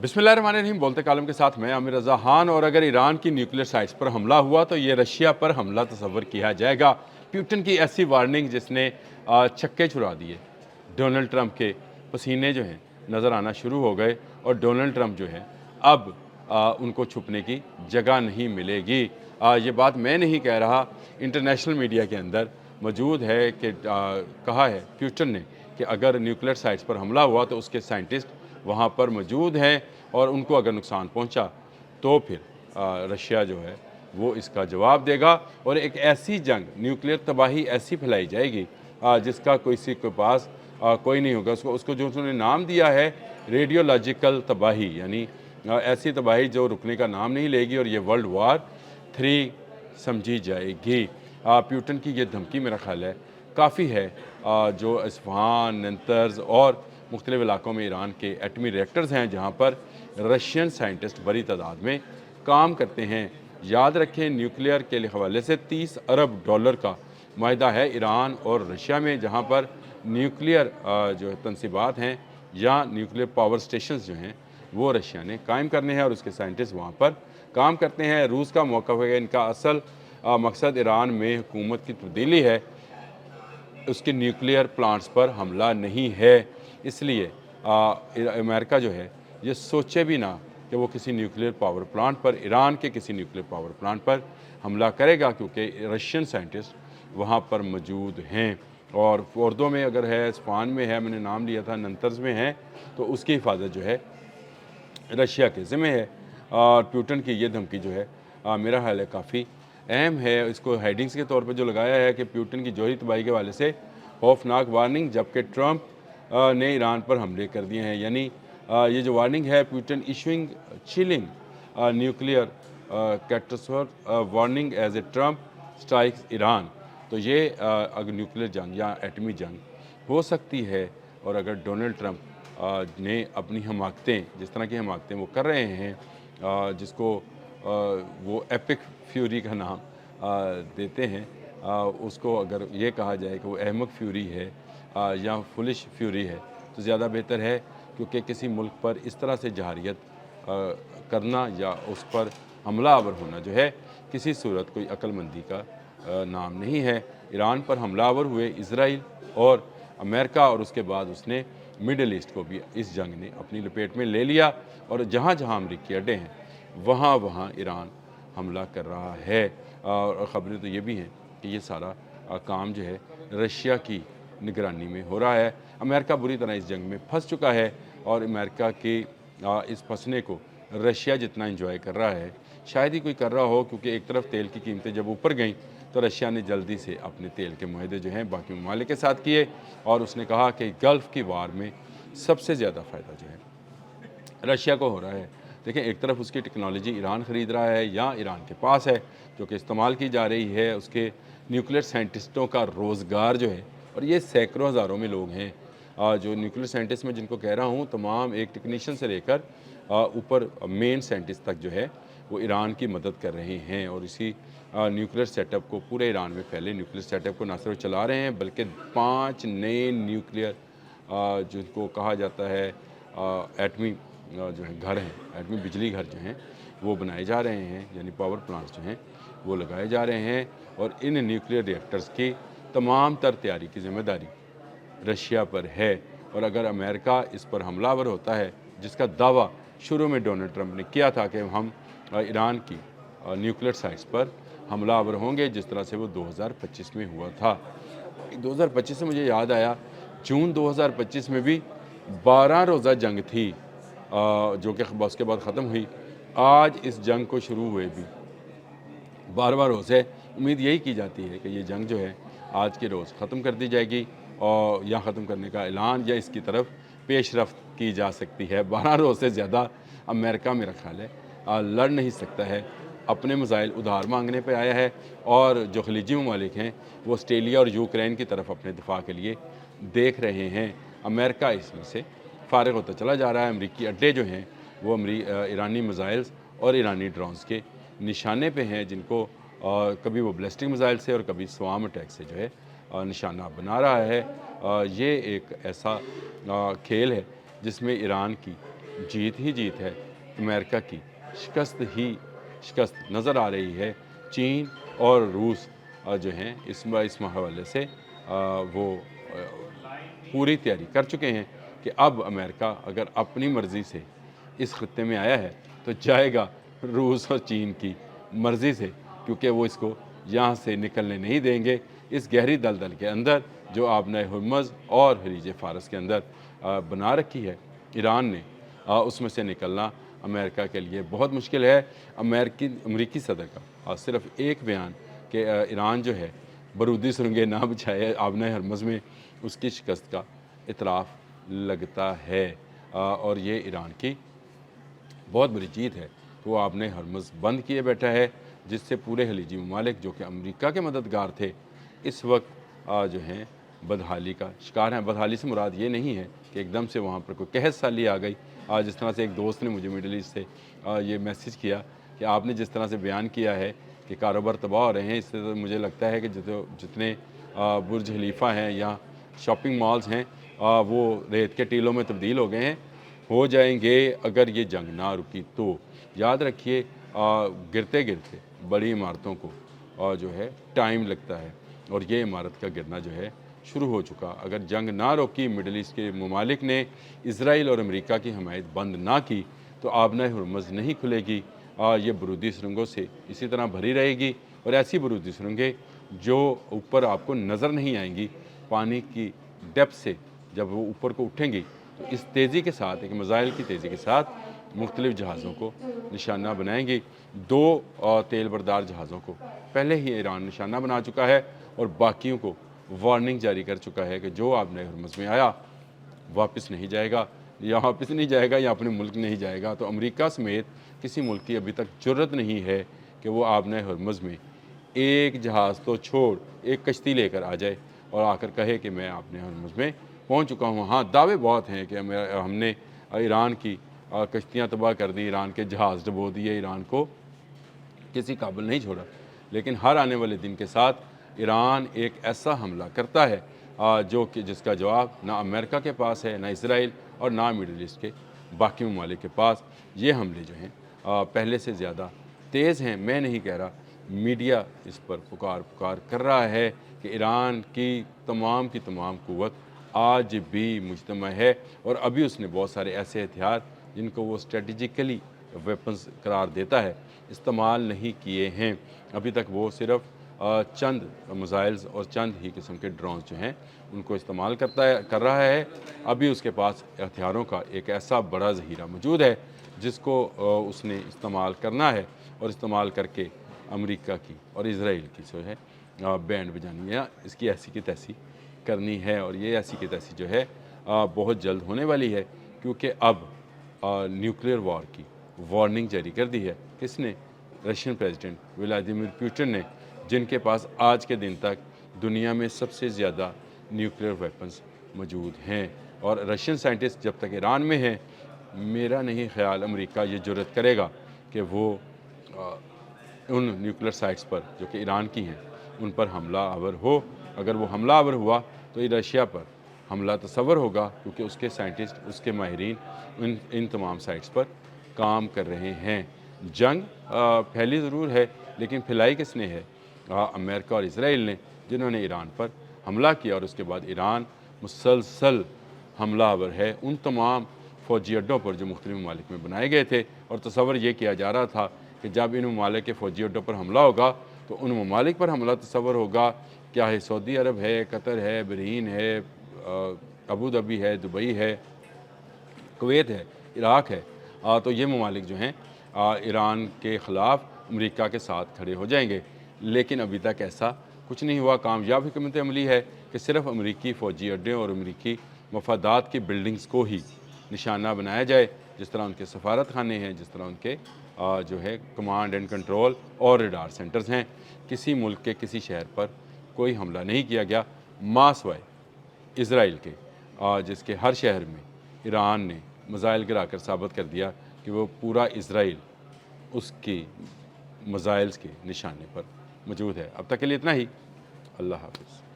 बिस्मिल्लाहिर्रहमानिर्रहीम। बोलते कालम के साथ मैं आमिर रज़ा खान। और अगर ईरान की न्यूक्लियर साइट्स पर हमला हुआ तो ये रशिया पर हमला तस्वर किया जाएगा। प्यूटन की ऐसी वार्निंग जिसने छक्के छुड़ा दिए। डोनाल्ड ट्रंप के पसीने जो हैं नज़र आना शुरू हो गए और डोनाल्ड ट्रंप जो है अब उनको छुपने की जगह नहीं मिलेगी। ये बात मैं नहीं कह रहा, इंटरनेशनल मीडिया के अंदर मौजूद है कि कहा है प्यूटन ने कि अगर न्यूक्लियर साइट्स पर हमला हुआ तो उसके साइंटिस्ट वहाँ पर मौजूद हैं और उनको अगर नुकसान पहुँचा तो फिर रशिया जो है वो इसका जवाब देगा और एक ऐसी जंग, न्यूक्लियर तबाही ऐसी फैलाई जाएगी जिसका किसी के पास कोई नहीं होगा। उसको जो उन्होंने नाम दिया है रेडियोलॉजिकल तबाही, यानी ऐसी तबाही जो रुकने का नाम नहीं लेगी और ये वर्ल्ड वार 3 समझी जाएगी। प्यूटन की ये धमकी मेरा ख्याल है काफ़ी है। जो इस्फहान, नंतर्स और मुख्तलिफ इलाकों में ईरान के एटमी रिएक्टर्स हैं जहाँ पर रशियन साइंटिस्ट बड़ी तादाद में काम करते हैं। याद रखें, न्यूक्लियर के हवाले से $30 अरब का माहिदा है ईरान और रशिया में, जहाँ पर न्यूक्लियर जो तनसीबात हैं या न्यूक्लियर पावर स्टेशन जो हैं वो रशिया ने कायम करने हैं और उसके साइंटिस्ट वहाँ पर काम करते हैं। रूस का मौक़िफ़ है, इनका असल मकसद ईरान में हुकूमत की तब्दीली है, उसके न्यूक्लियर प्लांट्स पर हमला नहीं है। इसलिए अमेरिका जो है ये सोचे भी ना कि वो किसी न्यूक्लियर पावर प्लांट पर, ईरान के किसी न्यूक्लियर पावर प्लांट पर हमला करेगा, क्योंकि रशियन साइंटिस्ट वहाँ पर मौजूद हैं। और फोर्दो में अगर है, इस्फहान में है, मैंने नाम लिया था, नंतर्स में है, तो उसकी हिफाजत जो है रशिया के ज़िम्मे है। और प्यूटन की ये धमकी जो है मेरा ख्याल है काफ़ी अहम है। इसको हेडिंग्स के तौर पर जो लगाया है कि प्यूटन की जौहरी तबाही के हवाले से खौफनाक वार्निंग, जबकि ट्रंप ने ईरान पर हमले कर दिए हैं। यानी ये जो वार्निंग है, Putin issuing chilling nuclear catastrophe warning as a Trump strikes Iran. तो ये अगर न्यूक्लियर जंग या एटमी जंग हो सकती है और अगर डोनाल्ड ट्रंप ने अपनी हमाकतें, जिस तरह की हमाकतें वो कर रहे हैं, जिसको वो एपिक फ्यूरी का नाम देते हैं, उसको अगर ये कहा जाए कि वो अहमक फ्यूरी है या फुलिश फ्यूरी है तो ज़्यादा बेहतर है, क्योंकि किसी मुल्क पर इस तरह से जहारियत करना या उस पर हमला आवर होना जो है किसी सूरत कोई अक्लमंदी का नाम नहीं है। ईरान पर हमलावर हुए इजराइल और अमेरिका, और उसके बाद उसने मिडल ईस्ट को भी इस जंग ने अपनी लपेट में ले लिया और जहाँ जहाँ अमरीकी अड्डे हैं वहाँ वहाँ ईरान हमला कर रहा है। और ख़बरें तो ये भी हैं कि ये सारा काम जो है रशिया की निगरानी में हो रहा है। अमेरिका बुरी तरह इस जंग में फंस चुका है और अमेरिका के इस फंसने को रशिया जितना एंजॉय कर रहा है शायद ही कोई कर रहा हो, क्योंकि एक तरफ तेल की कीमतें जब ऊपर गईं तो रशिया ने जल्दी से अपने तेल के मुआहदे जो हैं बाकी ममालिक के साथ किए और उसने कहा कि गल्फ़ की वार में सबसे ज़्यादा फ़ायदा जो है रशिया को हो रहा है। देखें, एक तरफ उसकी टेक्नोलॉजी ईरान ख़रीद रहा है या ईरान के पास है जो कि इस्तेमाल की जा रही है, उसके न्यूक्लियर साइंटिस्टों का रोज़गार जो है, और ये सैकड़ों हज़ारों में लोग हैं जो न्यूक्लियर साइंटिस्ट में जिनको कह रहा हूँ, तमाम एक टेक्नीशियन से लेकर ऊपर मेन साइंटिस्ट तक जो है वो ईरान की मदद कर रहे हैं। और इसी न्यूक्लियर सेटअप को, पूरे ईरान में फैले न्यूक्लियर सेटअप को न सिर्फ चला रहे हैं बल्कि 5 नए न्यूक्लियर जिनको कहा जाता है एटमी जो है घर हैं, एटमी बिजली घर जो हैं वो बनाए जा रहे हैं, यानी पावर प्लांट्स जो हैं वो लगाए जा रहे हैं। और इन न्यूक्लियर रिएक्टर्स की तमाम तर तैयारी की ज़िम्मेदारी रशिया पर है। और अगर अमेरिका इस पर हमलावर होता है, जिसका दावा शुरू में डोनाल्ड ट्रंप ने किया था कि हम ईरान की न्यूक्लियर साइट्स पर हमलावर होंगे, जिस तरह से वो 2025 में हुआ था। 2025 से मुझे याद आया, जून 2025 में भी 12 रोज़ा जंग थी जो कि उसके बाद ख़त्म हुई। आज इस जंग को शुरू हुए भी 12 रोज़ है। उम्मीद यही की जाती है कि ये जंग जो है आज के रोज़ ख़त्म कर दी जाएगी और या ख़त्म करने का ऐलान या इसकी तरफ पेशरफ्त की जा सकती है। 12 रोज़ से ज़्यादा अमेरिका मेरा ख्याल है लड़ नहीं सकता है, अपने मसाइल उधार मांगने पे आया है। और जो खलीजी ममालिक हैं वो ऑस्ट्रेलिया और यूक्रेन की तरफ अपने दिफा के लिए देख रहे हैं। अमेरिका इसमें से फ़ारिग होता चला जा रहा है। अमरीकी अड्डे जो हैं वो ईरानी मिज़ाइल्स और ईरानी ड्रोन्स के निशाने पे हैं, जिनको कभी वो बैलिस्टिक मिज़ाइल से और कभी स्वाम अटैक से जो है निशाना बना रहा है। ये एक ऐसा खेल है जिसमें ईरान की जीत ही जीत है, अमेरिका की शिकस्त ही शिकस्त नज़र आ रही है। चीन और रूस जो हैं इस हवाले से वो पूरी तैयारी कर चुके हैं कि अब अमेरिका अगर अपनी मर्ज़ी से इस खत्ते में आया है तो जाएगा रूस और चीन की मर्ज़ी से, क्योंकि वो इसको यहाँ से निकलने नहीं देंगे। इस गहरी दलदल के अंदर जो आपने हुर्मुज़ और खलीज फ़ारस के अंदर बना रखी है ईरान ने, उसमें से निकलना अमेरिका के लिए बहुत मुश्किल है। अमरीकी सदर का सिर्फ एक बयान कि ईरान जो है बारूदी सुरंगें ना बिछाए आबना हरमज़ में, उसकी शिकस्त का इतराफ़ लगता है। और ये ईरान की बहुत बड़ी जीत है कि वो आपने हरमज़ बंद किए बैठा है, जिससे पूरे खलीजी ममालिक जो कि अमेरिका के मददगार थे इस वक्त जो हैं बदहाली का शिकार हैं। बदहाली से मुराद ये नहीं है कि एकदम से वहाँ पर कोई कहत साली आ गई। जिस तरह से एक दोस्त ने मुझे मिडल ईस्ट से ये मैसेज किया कि आपने जिस तरह से बयान किया है कि कारोबार तबाह हो रहे हैं, इससे तो मुझे लगता है कि जितने बुर्ज खलीफा हैं या शॉपिंग मॉल्स हैं वो रेत के टीलों में तब्दील हो गए हैं, हो जाएंगे अगर ये जंग ना रुकी तो। याद रखिए गिरते गिरते बड़ी इमारतों को जो है टाइम लगता है, और ये इमारत का गिरना जो है शुरू हो चुका। अगर जंग ना रोकी, मिडल ईस्ट के ममालिक ने इसराइल और अमेरिका की हमायत बंद ना की, तो आबना हुर्मुज़ नहीं खुलेगी। ये बारूदी सुरंगों से इसी तरह भरी रहेगी, और ऐसी बारूदी सुरंगें जो ऊपर आपको नज़र नहीं आएंगी, पानी की डेप्थ से जब वो ऊपर को उठेंगी तो इस तेज़ी के साथ, एक मिसाइल की तेज़ी के साथ मुख्तलिफ़ जहाज़ों को निशाना बनाएंगी। 2 तेल बरदार जहाज़ों को पहले ही ईरान निशाना बना चुका है, और बाकियों को वार्निंग जारी कर चुका है कि जो आपने हुर्मुज़ में आया वापस नहीं जाएगा, या वापस नहीं जाएगा या अपने मुल्क नहीं जाएगा। तो अमेरिका समेत किसी मुल्क की अभी तक जुर्रत नहीं है कि वो आपने हुर्मुज़ में एक जहाज़ तो छोड़ एक कश्ती लेकर आ जाए और आकर कहे कि मैं आपने हुर्मुज़ में पहुंच चुका हूं। हाँ, दावे बहुत हैं कि हमने ईरान की कश्तियां तबाह कर दी, ईरान के जहाज़ डुबो दिए, ईरान को किसी काबिल नहीं छोड़ा। लेकिन हर आने वाले दिन के साथ ईरान एक ऐसा हमला करता है जो कि जिसका जवाब ना अमेरिका के पास है, ना इसराइल और ना मिडल ईस्ट के बाकी ममालिक के पास। ये हमले जो हैं पहले से ज़्यादा तेज़ हैं। मैं नहीं कह रहा, मीडिया इस पर पुकार कर रहा है कि ईरान की तमाम क़ुव्वत आज भी मुजतमा है, और अभी उसने बहुत सारे ऐसे हथियार जिनको वो स्ट्रेटजिकली वेपन्स करार देता है इस्तेमाल नहीं किए हैं। अभी तक वो सिर्फ चंद मिसाइल्स और चंद ही किस्म के ड्रोन जो हैं उनको इस्तेमाल कर रहा है। अभी उसके पास हथियारों का एक ऐसा बड़ा ज़ख़ीरा मौजूद है जिसको उसने इस्तेमाल करना है, और इस्तेमाल करके अमेरिका की और इसराइल की जो है बैंड बजानी है, इसकी ऐसी की तैसी करनी है। और ये ऐसी की तैसी जो है बहुत जल्द होने वाली है, क्योंकि अब न्यूक्लियर वॉर की वार्निंग जारी कर दी है। किसने? रशियन प्रेसिडेंट व्लादिमीर पुतिन ने, जिनके पास आज के दिन तक दुनिया में सबसे ज़्यादा न्यूक्लियर वेपन्स मौजूद हैं। और रशियन साइंटिस्ट जब तक ईरान में हैं, मेरा नहीं ख्याल अमेरिका ये जुर्रत करेगा कि वो उन न्यूक्लियर साइट्स पर जो कि ईरान की हैं उन पर हमला आवर हो। अगर वो हमला आवर हुआ तो ये रशिया पर हमला तस्वर होगा, क्योंकि उसके साइंटिस्ट, उसके माहिरीन इन तमाम साइट्स पर काम कर रहे हैं। जंग फैली ज़रूर है, लेकिन फैलाई किसने है? अमेरिका और इसराइल ने, जिन्होंने ईरान पर हमला किया, और उसके बाद ईरान मुसलसल हमला आवर है उन तमाम फ़ौजी अड्डों पर जो मुख्तलिफ़ ममालिक में बनाए गए थे। और तस्वर ये किया जा रहा था कि जब इन ममालिक के फ़ौजी अड्डों पर हमला होगा तो उन ममालिक पर हमला तस्वर होगा, क्या है, सऊदी अरब है, कतर है, बहरीन है, अबू धाबी है, दुबई है, कुवैत है, इराक़ है। तो ये ममालिक जो हैं ईरान के ख़िलाफ़ अमेरिका के साथ खड़े हो जाएंगे। लेकिन अभी तक ऐसा कुछ नहीं हुआ। कामयाब हिकमत अमली है कि सिर्फ़ अमेरिकी फ़ौजी अड्डे और अमेरिकी मफादात की बिल्डिंग्स को ही निशाना बनाया जाए, जिस तरह उनके सफारत खाने हैं, जिस तरह उनके जो है कमांड एंड कंट्रोल और रडार सेंटर्स हैं। किसी मुल्क के किसी शहर पर कोई हमला नहीं किया गया, मासवाए इसराइल के, जिसके हर शहर में ईरान ने मिसाइल गिराकर साबित कर दिया कि वो पूरा इसराइल उसकी मिसाइल्स के निशाने पर मौजूद है। अब तक के लिए इतना ही। अल्लाह हाफ़िज़।